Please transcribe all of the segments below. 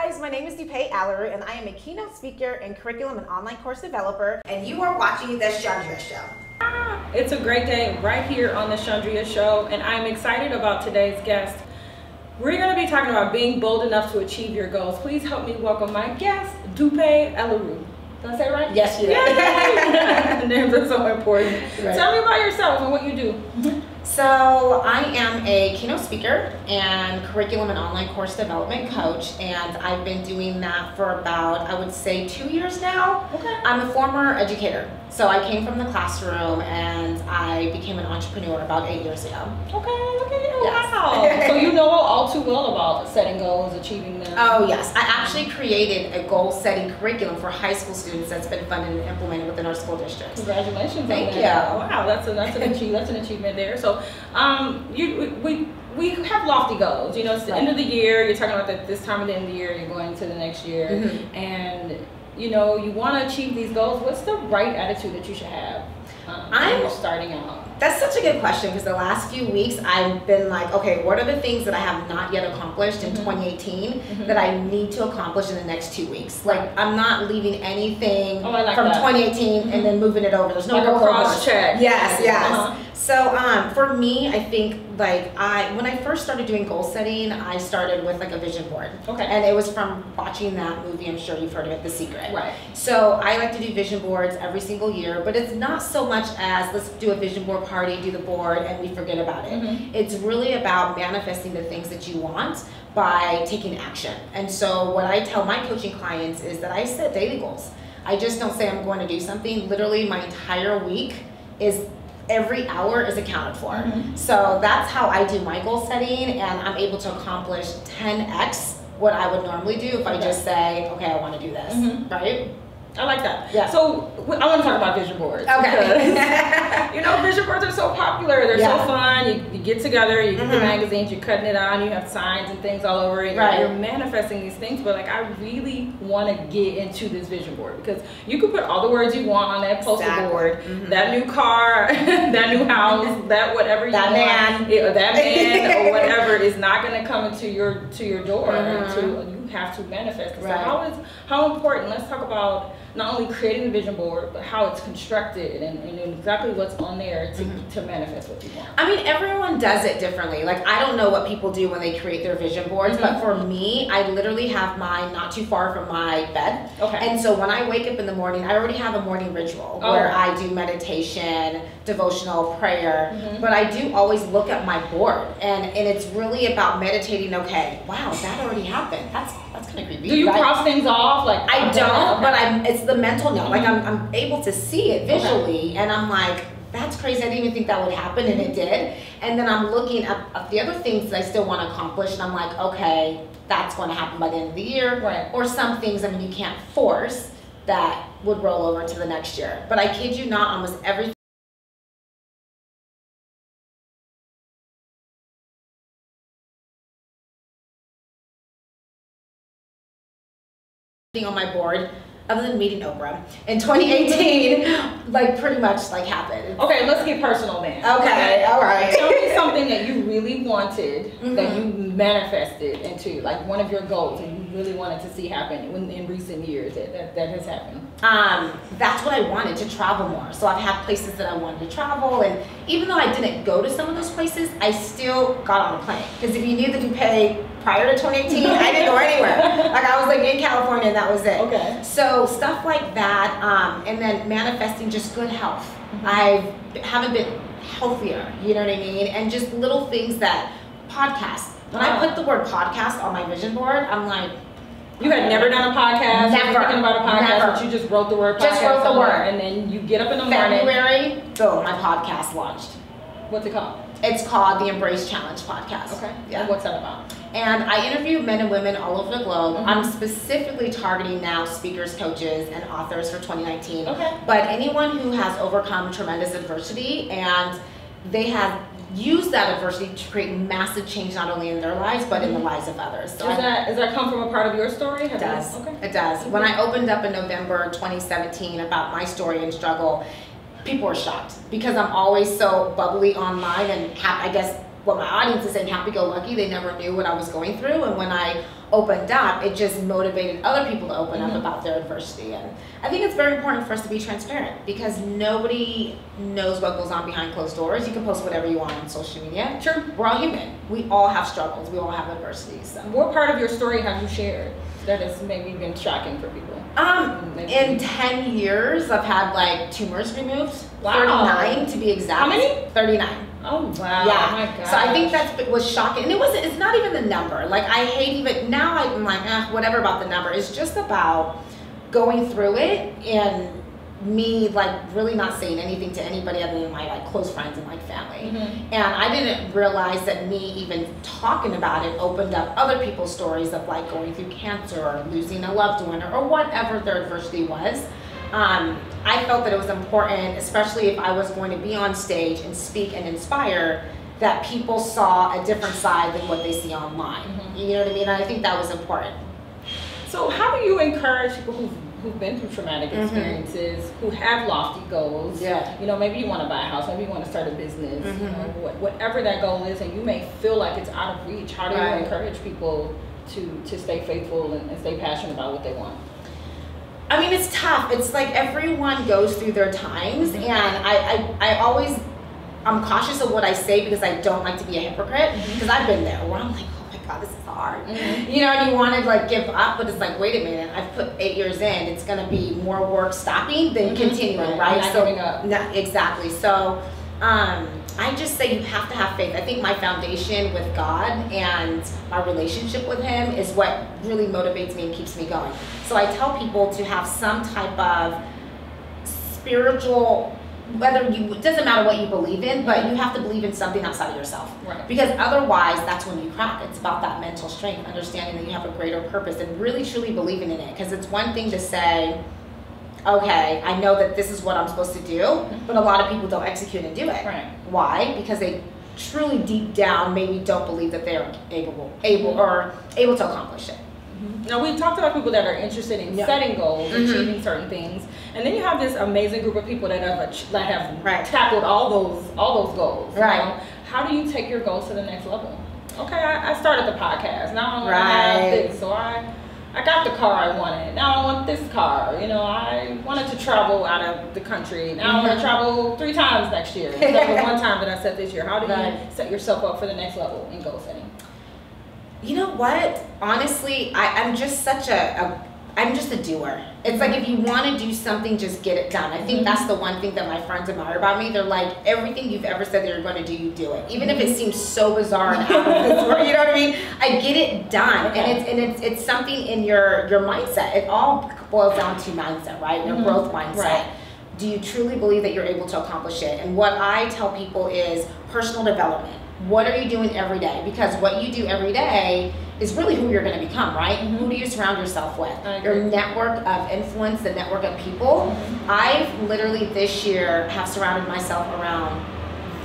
guys, my name is Dupay Allery, and I am a keynote speaker and curriculum and online course developer, and you are watching the Chundria Show. It's a great day right here on the Chundria Show, and I'm excited about today's guest. We're going to be talking about being bold enough to achieve your goals. Please help me welcome my guest, Dupay Allery. Did I say it right? Yes, you did. Yeah. Names are so important. Right. Tell me about yourself and what you do. So I am a keynote speaker and curriculum and online course development coach, and I've been doing that for about, I would say, 2 years now. Okay. I'm a former educator. So I came from the classroom and I became an entrepreneur about 8 years ago. Okay, look at you. Yes. Wow. So you know all too well about setting goals, achieving them. Oh yes, I actually created a goal-setting curriculum for high school students that's been funded and implemented within our school districts. Congratulations! Thank you. Wow, that's an achievement there. So, we have lofty goals. You know, it's the end of the year. You're talking about that this time of the end of the year. You're going to the next year, and you know you want to achieve these goals. What's the right attitude that you should have when you're starting out? That's such a good question, because the last few weeks I've been like, okay, what are the things that I have not yet accomplished in 2018 that I need to accomplish in the next 2 weeks? Like, I'm not leaving anything from 2018 and then moving it over. There's no like a cross check. Yes, yes. So for me, I think like when I first started doing goal setting, I started with like a vision board. Okay. And it was from watching that movie, I'm sure you've heard of it, The Secret. Right. So I like to do vision boards every single year, but it's not so much as let's do a vision board party, do the board, and we forget about it. It's really about manifesting the things that you want by taking action. And so what I tell my coaching clients is that I set daily goals. I just don't say I'm going to do something. Literally my entire week is every hour is accounted for. So that's how I do my goal setting, and I'm able to accomplish 10x what I would normally do if I just say, okay, I want to do this, right? I like that. Yeah. So I want to talk about vision boards. Okay. Because, you know, vision boards are so popular. They're so fun. You get together, you get the magazines, you're cutting it on, you have signs and things all over it. You're manifesting these things. But like, I really want to get into this vision board, because you can put all the words you want on that poster board. That new car, that new house, that whatever you want. That man or whatever is not going to come into your door until you have to manifest it. So how important, let's talk about not only creating the vision board, but how it's constructed and exactly what's on there to manifest what you want. I mean, everyone does it differently. Like, I don't know what people do when they create their vision boards, but for me, I literally have mine not too far from my bed. Okay. And so when I wake up in the morning, I already have a morning ritual where I do meditation, devotional, prayer, but I do always look at my board, and it's really about meditating. Okay, wow, that already happened. That's kind of creepy. Do you cross things off? Like, I don't, but it's the mental note. Like, I'm able to see it visually, and I'm like, that's crazy. I didn't even think that would happen, and it did. And then I'm looking at the other things that I still want to accomplish, and I'm like, okay, that's going to happen by the end of the year. Right. Or some things, I mean, you can't force that would roll over to the next year. But I kid you not, almost everything on my board, other than meeting Oprah in 2018, like pretty much like happened. Okay, let's get personal then. Okay, all right. Tell me something that you really wanted that you manifested into, like one of your goals and you really wanted to see happen in recent years that has happened. That's what I wanted, to travel more. So I've had places that I wanted to travel, and even though I didn't go to some of those places, I still got on a plane. Because if you needed to pay prior to 2018, I didn't go anywhere. Like, I was like in California and that was it. Okay. So stuff like that, and then manifesting just good health. I haven't been healthier, you know what I mean? And just little things that, podcasts. When I put the word podcast on my vision board, I'm like, you had never done a podcast, never, you were thinking about a podcast, but you just wrote the word podcast. Just wrote the word. And then you get up in the morning. February, boom, my podcast launched. What's it called? It's called the Embrace Challenge Podcast. Okay. Yeah. And what's that about? And I interview men and women all over the globe. I'm specifically targeting now speakers, coaches, and authors for 2019. Okay. But anyone who has overcome tremendous adversity and they have used that adversity to create massive change, not only in their lives, but in the lives of others. So does that come from a part of your story? It does. Okay. It does. When I opened up in November 2017 about my story and struggle, people were shocked because I'm always so bubbly online and I guess what my audience is saying, happy-go-lucky. They never knew what I was going through. And when I opened up, it just motivated other people to open up about their adversity. And I think it's very important for us to be transparent, because nobody knows what goes on behind closed doors. You can post whatever you want on social media. Sure. We're all human. We all have struggles. We all have adversities. So. What part of your story have you shared that has maybe been shocking for people? In 10 years, I've had like tumors removed. Wow. 39 to be exact. How many? 39. Oh wow! Yeah. Oh my God. So I think that was shocking, and it's not even the number. Like I hate even now. I'm like, whatever about the number. It's just about going through it and me like really not saying anything to anybody other than my like close friends and like family. And I didn't realize that me even talking about it opened up other people's stories of like going through cancer or losing a loved one or whatever their adversity was. I felt that it was important, especially if I was going to be on stage and speak and inspire, that people saw a different side than what they see online. You know what I mean? I think that was important. So how do you encourage people who've been through traumatic experiences, who have lofty goals? Yeah. You know, maybe you want to buy a house, maybe you want to start a business, you know, whatever that goal is, and you may feel like it's out of reach. How do you encourage people to stay faithful and stay passionate about what they want? I mean, it's tough. It's like everyone goes through their times, and I'm cautious of what I say because I don't like to be a hypocrite, because I've been there where I'm like, oh my God, this is hard. You know, and you want to like give up, but it's like, wait a minute, I've put 8 years in. It's going to be more work stopping than continuing, right? Not so, giving up. No, exactly. So, I just say you have to have faith. I think my foundation with God and my relationship with Him is what really motivates me and keeps me going. So I tell people to have some type of spiritual, it doesn't matter what you believe in, but you have to believe in something outside of yourself. Right. Because otherwise, that's when you crack. It's about that mental strength, understanding that you have a greater purpose and really truly believing in it. Because it's one thing to say, okay, I know that this is what I'm supposed to do, but a lot of people don't execute and do it. Right. Why? Because they truly deep down maybe don't believe that they're able to accomplish it. Now we've talked about people that are interested in setting goals, achieving certain things, and then you have this amazing group of people that have tackled all those goals. Right. You know? How do you take your goals to the next level? Okay, I started the podcast. Now I have this, so I got the car I wanted. Now I want this car. You know, I wanted to travel out of the country. Now I want to travel 3 times next year instead of the 1 time that I set this year. How do you set yourself up for the next level in goal setting? You know what? Honestly, I'm just I'm just a doer. It's like if you want to do something, just get it done. I think that's the one thing that my friends admire about me. They're like, everything you've ever said that you're going to do, you do it. Even if it seems so bizarre and out of this world, you know what I mean? I get it done. And it's something in your mindset. It all boils down to mindset, right? Your growth mindset. Right. Do you truly believe that you're able to accomplish it? And what I tell people is personal development. What are you doing every day? Because what you do every day is really who you're going to become, right? Who do you surround yourself with? Your network of influence, the network of people. I've literally this year have surrounded myself around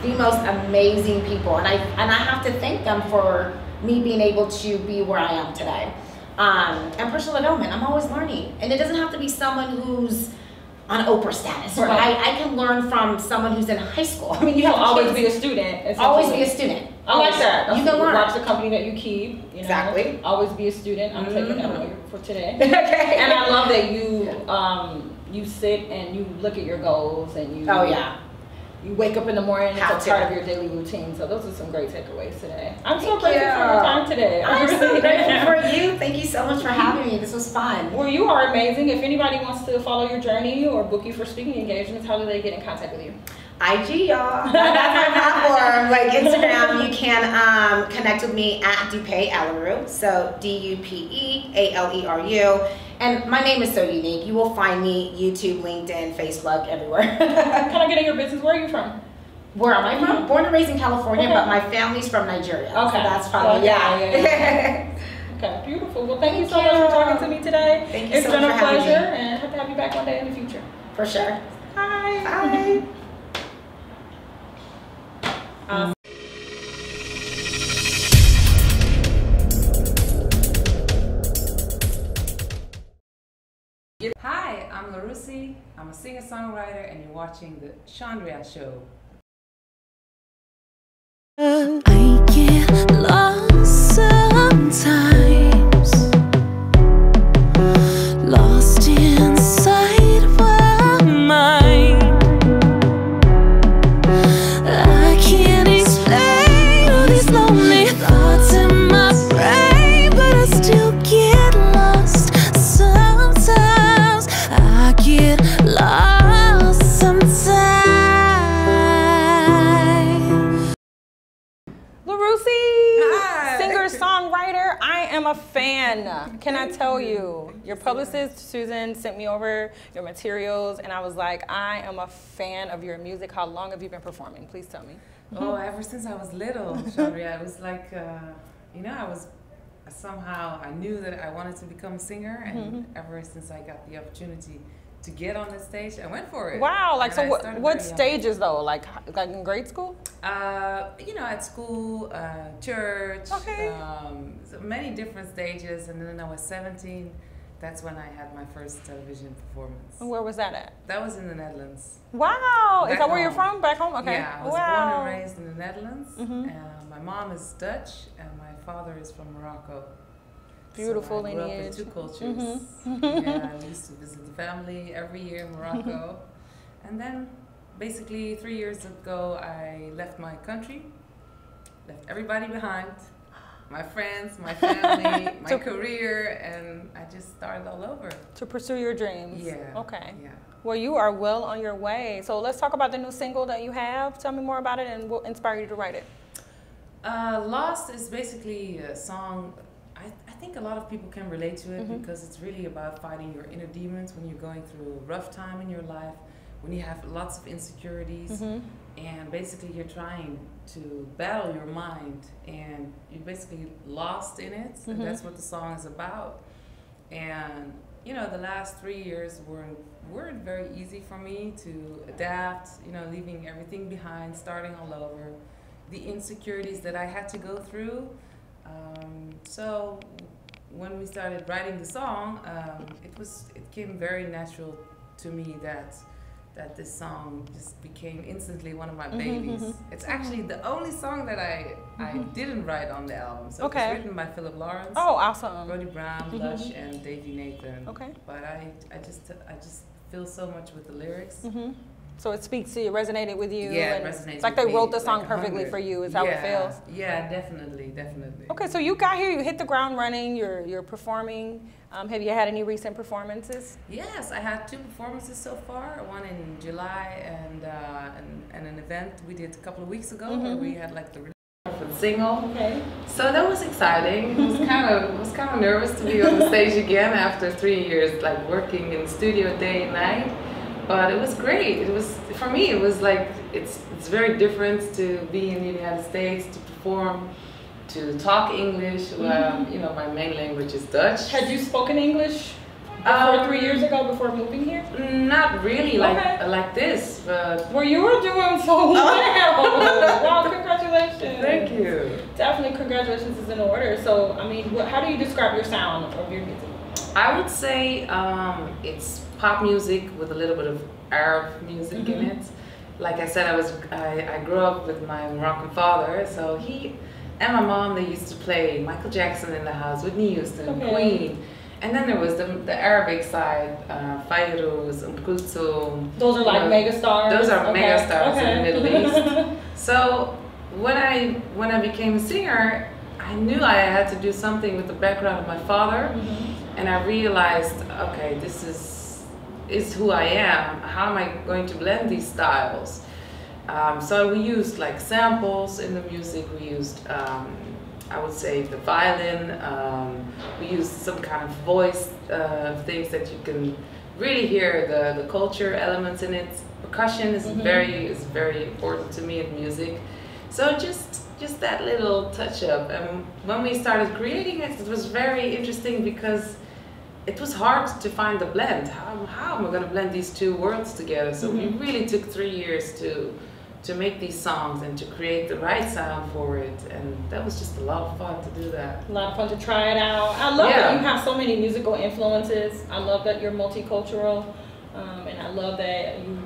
the most amazing people, and I have to thank them for me being able to be where I am today. And personal development, I'm always learning, and it doesn't have to be someone who's on Oprah status. Right. I can learn from someone who's in high school. I mean, you have to always be a student. Always be a student. I like that. You can learn. Watch the company that you keep. You know? Exactly. Always be a student. I'm taking that away for today. Okay. And I love that you sit and you look at your goals and you. Oh yeah. You wake up in the morning, it's a part of your daily routine. So those are some great takeaways today. I'm so grateful for your time today. I'm so grateful for you. Thank you so much for having me. This was fun. Well, you are amazing. If anybody wants to follow your journey or book you for speaking engagements, how do they get in contact with you? IG, y'all. That's my platform. Like Instagram, you can connect with me at Dupe Aleru. So DUPEALERU. And my name is so unique. You will find me YouTube, LinkedIn, Facebook, everywhere. Can I get in your business? Where are you from? Where am I from? Born and raised in California, but my family's from Nigeria. Okay. So that's probably, yeah. Okay, beautiful. Well, thank you so much for talking to me today. Thank you so much for having me. It's been a pleasure, and I hope to have you back one day in the future. For sure. Bye. Bye. Hi, I'm Larusi. I'm a singer-songwriter, and you're watching the Chundria Show. I get lost sometimes. get lost sometimes. LaRusi, singer-songwriter, I am a fan. Can I tell you? Your publicist, Susan, sent me over your materials, and I was like, I am a fan of your music. How long have you been performing? Please tell me. Oh, ever since I was little, Chundria. It was like, you know, I knew that I wanted to become a singer, and ever since I got the opportunity to get on the stage, I went for it. Wow, like, so what stages though? Like in grade school? You know, at school, church, okay. So many different stages, and then I was 17. That's when I had my first television performance. And where was that at? That was in the Netherlands. Wow, Back is that where home. you're from? Back home? Okay. Yeah, I was born and raised in the Netherlands. My mom is Dutch, and my father is from Morocco. Beautiful so I grew up lineage. with two cultures. Yeah, I used to visit the family every year in Morocco. And then, basically 3 years ago, I left my country, left everybody behind, my friends, my family, my career, and I just started all over. To pursue your dreams. Yeah. Okay. Yeah. Well, you are well on your way. So let's talk about the new single that you have. Tell me more about it, and what inspired you to write it? Lost is basically a song. I think a lot of people can relate to it because it's really about fighting your inner demons when you're going through a rough time in your life, when you have lots of insecurities, and basically you're trying to battle your mind, and you're basically lost in it, and that's what the song is about. And you know, the last 3 years weren't very easy for me to adapt, you know, leaving everything behind, starting all over, the insecurities that I had to go through. So when we started writing the song, it came very natural to me that this song just became instantly one of my babies. It's actually the only song that I didn't write on the album. So it was written by Philip Lawrence. Oh, awesome. Brody Brown, Lush, and Davey Nathan. Okay. But I just feel so much with the lyrics. So it speaks to you, resonated with you. Yeah, and it resonates it's like with they wrote me, the song like perfectly 100. for you, is how it feels. Yeah, definitely, definitely. Okay, so you got here, you hit the ground running, you're performing. Have you had any recent performances? Yes, I had 2 performances so far. One in July and an event we did a couple of weeks ago where we had like the release of the single. Okay. So that was exciting. I was kind of nervous to be on the stage again after 3 years like working in the studio day and night. But it was great. It was, for me, it was like, it's very different to be in the United States, to perform, to talk English. You know, my main language is Dutch. Had you spoken English before 3 years ago, before moving here? Not really, like this, but... Well, you were doing so well. Wow, congratulations. Thank you. Definitely congratulations is in order. So, I mean, how do you describe your sound of your music? I would say it's pop music with a little bit of Arab music in it. Like I said, I grew up with my Moroccan father, so he and my mom, they used to play Michael Jackson in the house, Whitney Houston, Queen. And then there was the Arabic side, Fairuz, Kulthum. Those are like mega stars? Those are mega stars in the Middle East. So when I became a singer, I knew I had to do something with the background of my father. And I realized, okay, this is who I am. How am I going to blend these styles? So we used like samples in the music. We used, I would say, the violin. We used some kind of voice things that you can really hear the culture elements in it. Percussion is very important to me in music. So just that little touch up. And when we started creating it, it was very interesting because it was hard to find the blend. How am I going to blend these two worlds together? So we really took 3 years to make these songs and to create the right sound for it, and that was just a lot of fun to do that. A lot of fun to try it out. I love that you have so many musical influences. I love that you're multicultural, and I love that you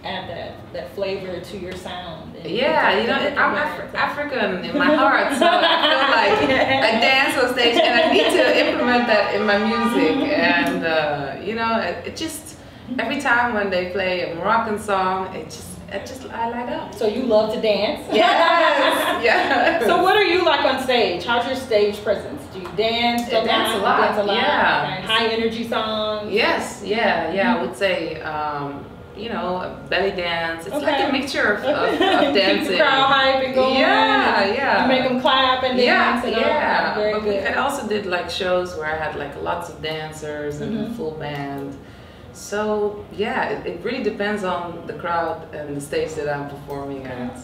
add that flavor to your sound. Yeah, you know, I'm African in my heart, so I feel like I dance on stage and I need to implement that in my music. And you know, it just, every time when they play a Moroccan song, I light up. So you love to dance? Yes, yes. So what are you like on stage? How's your stage presence? Do you dance? I dance a lot, Dance a lot? yeah. Okay. High energy songs? songs? Yes, I would say, you know, a belly dance. It's like a mixture of dancing. Keep the crowd hype and going. Yeah. You make them clap and dance. But I also did like shows where I had like lots of dancers and a full band. So yeah, it really depends on the crowd and the stage that I'm performing at.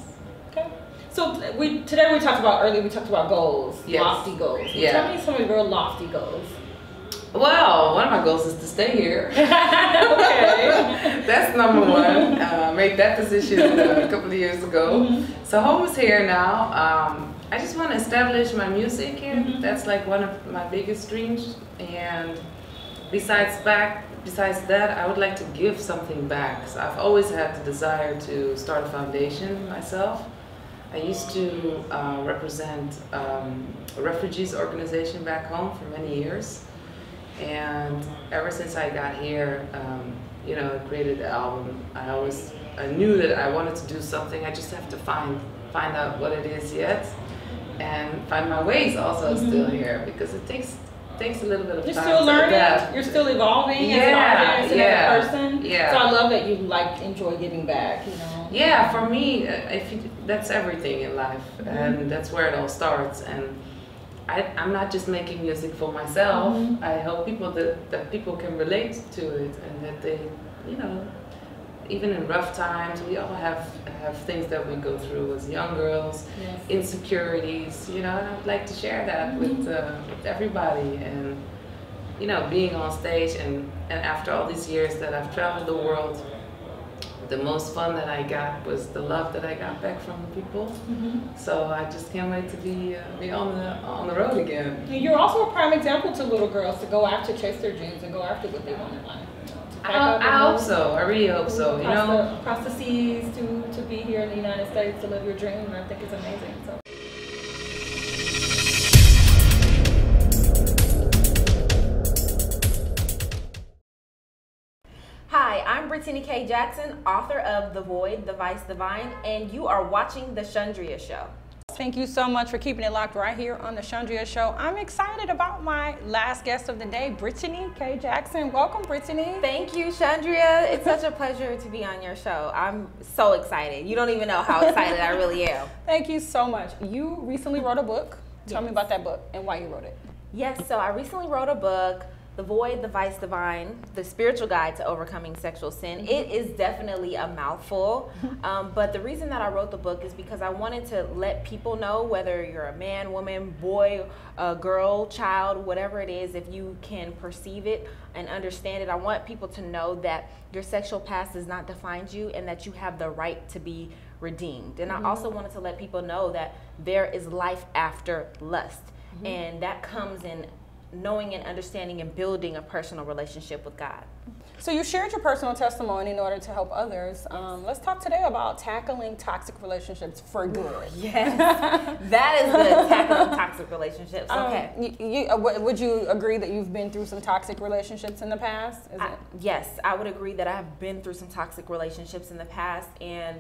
Okay. So today we talked about goals, lofty goals. Yeah. Tell me some of your lofty goals. Well, one of my goals is to stay here. Okay. That's number one. Made that decision a couple of years ago. So home is here now. I just want to establish my music here. That's like one of my biggest dreams. And besides that, I would like to give something back. So I've always had the desire to start a foundation myself. I used to represent a refugees organization back home for many years. And ever since I got here, you know, I created the album. I knew that I wanted to do something. I just have to find out what it is yet, and find my ways also still here, because it takes a little bit of time. You're still learning. Adapt. You're still evolving as an artist and as a person. Yeah. So I love that you enjoy giving back. You know. Yeah, for me, that's everything in life, and that's where it all starts. And I'm not just making music for myself. I help people that people can relate to it, and that they, you know, even in rough times, we all have things that we go through as young girls, insecurities, you know, and I'd like to share that with everybody. And, you know, being on stage and after all these years that I've traveled the world, the most fun that I got was the love that I got back from the people. So I just can't wait to be on the road again. You're also a prime example to little girls to go after, chase their dreams, and go after what they want in life. I hope so. I really hope so. You know, across the seas to be here in the United States to live your dream, and I think it's amazing. So. Hi, I'm Brittany K. Jackson, author of The Void, The Vice, The Vine, and you are watching The Chundria Show. Thank you so much for keeping it locked right here on The Chundria Show. I'm excited about my last guest of the day, Brittany K. Jackson. Welcome, Brittany. Thank you, Chundria. It's such a pleasure to be on your show. I'm so excited. You don't even know how excited I really am. Thank you so much. You recently wrote a book. Tell me about that book and why you wrote it. Yes, so I recently wrote a book, The Void, The Vice, The Vine, The Spiritual Guide to Overcoming Sexual Sin. It is definitely a mouthful, but the reason that I wrote the book is because I wanted to let people know, whether you're a man, woman, boy, girl, child, whatever it is, if you can perceive it and understand it, I want people to know that your sexual past does not define you and that you have the right to be redeemed. And I also wanted to let people know that there is life after lust, and that comes in knowing and understanding and building a personal relationship with God. So you shared your personal testimony in order to help others. Let's talk today about tackling toxic relationships for good. Yes, that is good, tackling toxic relationships. Okay. Would you agree that you've been through some toxic relationships in the past? Yes, I would agree that I have been through some toxic relationships in the past, and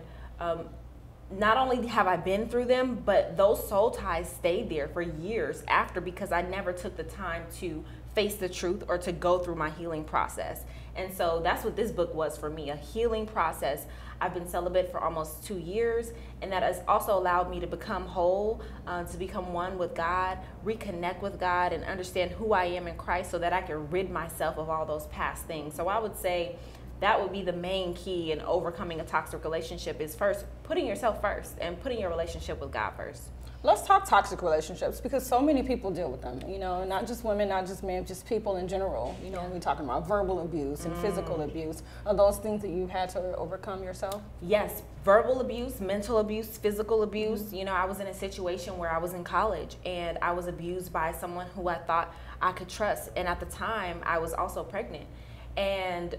not only have I been through them, but those soul ties stayed there for years after, because I never took the time to face the truth or to go through my healing process. And so that's what this book was for me, a healing process. I've been celibate for almost 2 years, and that has also allowed me to become whole, to become one with God, reconnect with God, and understand who I am in Christ so that I can rid myself of all those past things. So I would say that would be the main key in overcoming a toxic relationship, is first putting yourself first and putting your relationship with God first. Let's talk toxic relationships, because so many people deal with them, you know, not just women, not just men, just people in general. You know, we're talking about verbal abuse and physical abuse. Are those things that you've had to overcome yourself? Yes, verbal abuse, mental abuse, physical abuse. You know, I was in a situation where I was in college and I was abused by someone who I thought I could trust. And at the time, I was also pregnant. And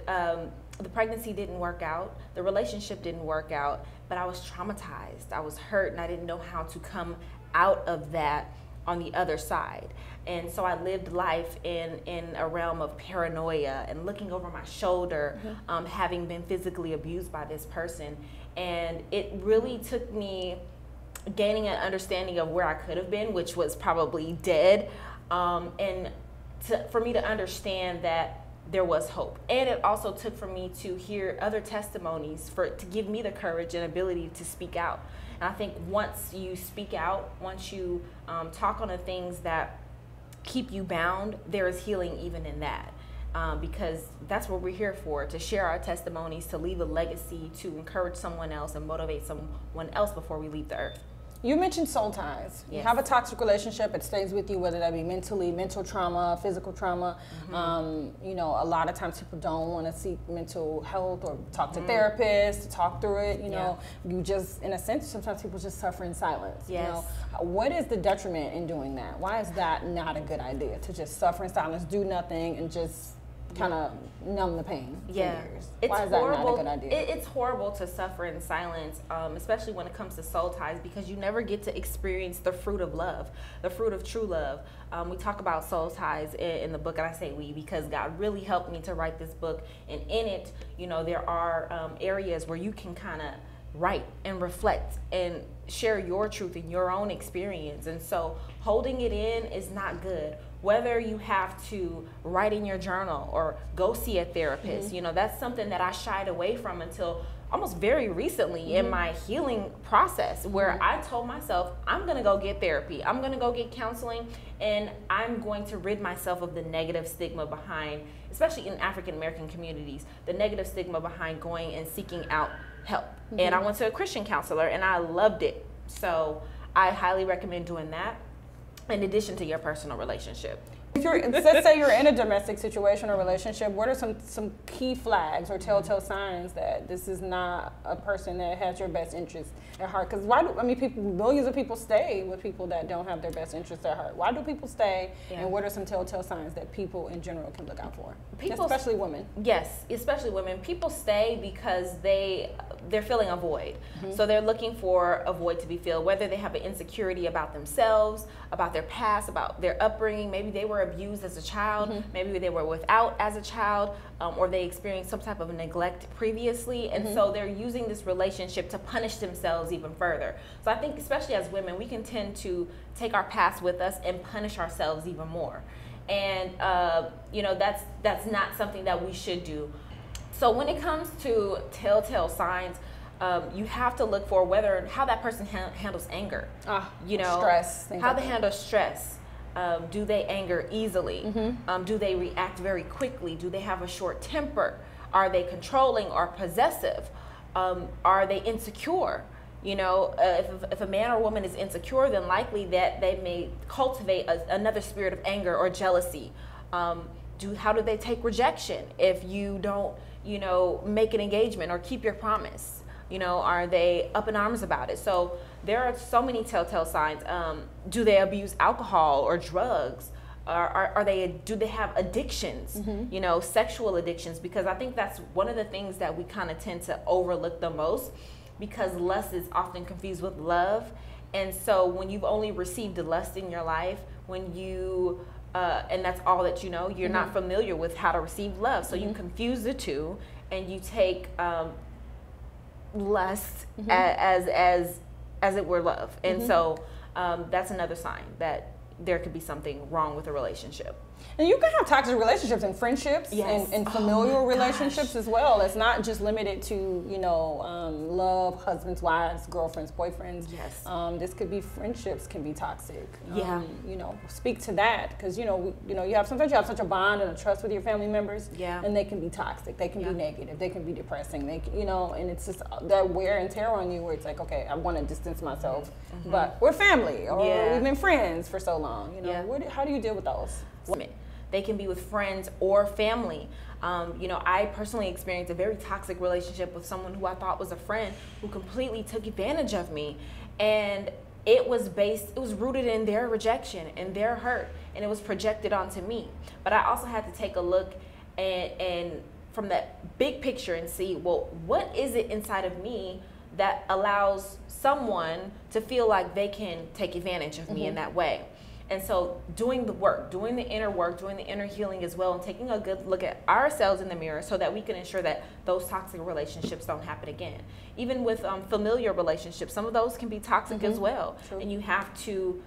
the pregnancy didn't work out, the relationship didn't work out, but I was traumatized. I was hurt, and I didn't know how to come out of that on the other side. And so I lived life in a realm of paranoia and looking over my shoulder, having been physically abused by this person. And it really took me gaining an understanding of where I could have been, which was probably dead, and for me to understand that there was hope. And it also took for me to hear other testimonies to give me the courage and ability to speak out. And I think once you speak out, once you talk on the things that keep you bound, there is healing even in that. Because that's what we're here for, to share our testimonies, to leave a legacy, to encourage someone else and motivate someone else before we leave the earth. You mentioned soul ties. Yes. You have a toxic relationship, it stays with you, whether that be mental trauma, physical trauma. You know, a lot of times people don't want to seek mental health or talk to therapists to talk through it. You know, you just, in a sense, sometimes people just suffer in silence. Yes. You know, what is the detriment in doing that? Why is that not a good idea, to just suffer in silence, do nothing, and just kind of numb the pain? Yeah, Why is that not a good idea? It's horrible to suffer in silence, especially when it comes to soul ties, because you never get to experience the fruit of love, the fruit of true love. We talk about soul ties in the book, and I say we because God really helped me to write this book. And in it, you know, there are areas where you can kind of write and reflect and share your truth and your own experience. And so holding it in is not good. Whether you have to write in your journal or go see a therapist, you know, that's something that I shied away from until almost very recently in my healing process, where I told myself, I'm going to go get therapy. I'm going to go get counseling, and I'm going to rid myself of the negative stigma behind, especially in African American communities, the negative stigma behind going and seeking out help. And I went to a Christian counselor and I loved it. So I highly recommend doing that, in addition to your personal relationship. If you're, let's say you're in a domestic situation or relationship, what are some key flags or telltale signs that this is not a person that has your best interest at heart? Because millions of people stay with people that don't have their best interest at heart. Why do people stay? And what are some telltale signs that people in general can look out for? Especially women. Yes, especially women. People stay because they're filling a void. So they're looking for a void to be filled, whether they have an insecurity about themselves, about their past, about their upbringing. Maybe they were abused as a child, maybe they were without as a child, or they experienced some type of neglect previously, and so they're using this relationship to punish themselves even further. So I think especially as women, we can tend to take our past with us and punish ourselves even more. And you know, that's not something that we should do. So when it comes to telltale signs, you have to look for how that person handles anger. You know, stress. How they handle stress. Do they anger easily? Do they react very quickly? Do they have a short temper? Are they controlling or possessive? Are they insecure? You know, if a man or woman is insecure, then likely that they may cultivate another spirit of anger or jealousy. How do they take rejection if you don't, you know, make an engagement or keep your promise? You know, are they up in arms about it? So there are so many telltale signs. Do they abuse alcohol or drugs? Do they have addictions? You know, sexual addictions? Because I think that's one of the things that we kind of tend to overlook the most, because lust is often confused with love. And so when you've only received lust in your life, when you and that's all that you know, you're not familiar with how to receive love. So you confuse the two, and you take lust as it were love. And so that's another sign that there could be something wrong with a relationship. And you can have toxic relationships and friendships and familial relationships as well. It's not just limited to, you know, love, husbands, wives, girlfriends, boyfriends. Yes. This could be friendships can be toxic. Yeah. You know, speak to that, because sometimes you have such a bond and a trust with your family members. Yeah. And they can be toxic. They can be negative. They can be depressing. And it's just that wear and tear on you, where it's like, okay, I want to distance myself, but we're family, or we've been friends for so long. You know, how do you deal with those? Women. They can be with friends or family. You know, I personally experienced a very toxic relationship with someone who I thought was a friend, who completely took advantage of me. And it was rooted in their rejection and their hurt, and it was projected onto me. But I also had to take a look and from that big picture and see, well, what is it inside of me that allows someone to feel like they can take advantage of me in that way? And so doing the work, doing the inner healing as well, and taking a good look at ourselves in the mirror so that we can ensure that those toxic relationships don't happen again. Even with familiar relationships, some of those can be toxic as well. True. And you have to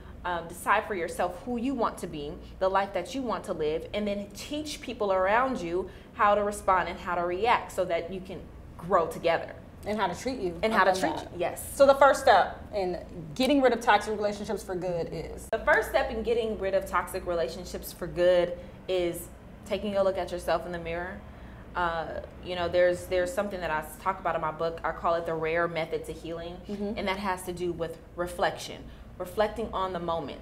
decide for yourself who you want to be, the life that you want to live, and then teach people around you how to respond and how to react so that you can grow together. And how to treat you. And how to treat you, yes. So the first step in getting rid of toxic relationships for good is? The first step in getting rid of toxic relationships for good is taking a look at yourself in the mirror. You know, there's something that I talk about in my book. I call it the rare method to healing. And that has to do with reflection. Reflecting on the moment.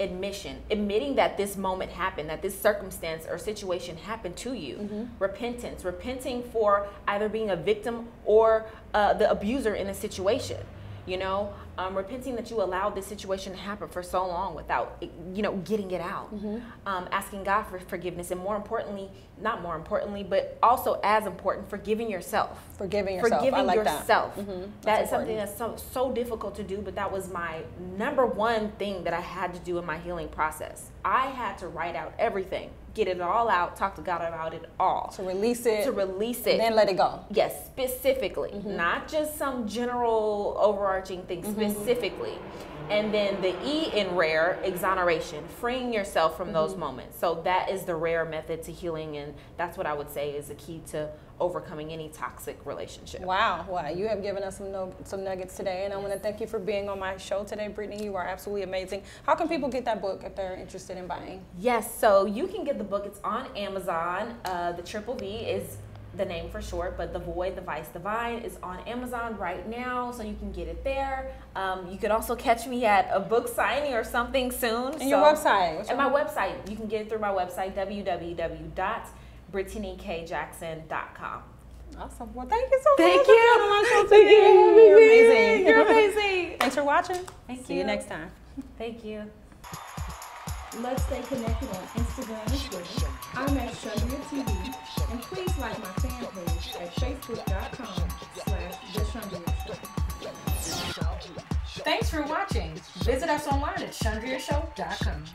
Admitting that this moment happened, that this circumstance or situation happened to you. Repentance, repenting for either being a victim or the abuser in a situation. You know, repenting that you allowed this situation to happen for so long without, you know, getting it out. Asking God for forgiveness, and more importantly, not more importantly, but also as important, forgiving yourself. Forgiving yourself. Forgiving I like yourself. That is something important. that's so difficult to do, but that was my number one thing that I had to do in my healing process. I had to write out everything, get it all out, talk to God about it all. To release it. To release it. And then let it go. Yes, specifically. Not just some general overarching thing, specifically. And then the E in rare, exoneration, freeing yourself from those moments. So that is the rare method to healing, and that's what I would say is the key to overcoming any toxic relationship. Wow, you have given us some nuggets today, and I want to thank you for being on my show today, Brittany. You are absolutely amazing. How can people get that book if they're interested in buying? Yes, so you can get the book. It's on Amazon. The Triple V is the name for short, but The Void, The Vice Divine is on Amazon right now, so you can get it there. You could also catch me at a book signing or something soon. And your website? And my website, you can get it through my website, www.brittanyKjackson.com. Awesome. Well, thank you so much. Thank you. Thank you. You're amazing. You're amazing. Thanks for watching. Thank See you next time. Thank you. Let's stay connected on Instagram and Twitter. I'm at Chundria TV. And please like my fan page at facebook.com/TheChundria Show. Thanks for watching. Visit us online at chundriashow.com.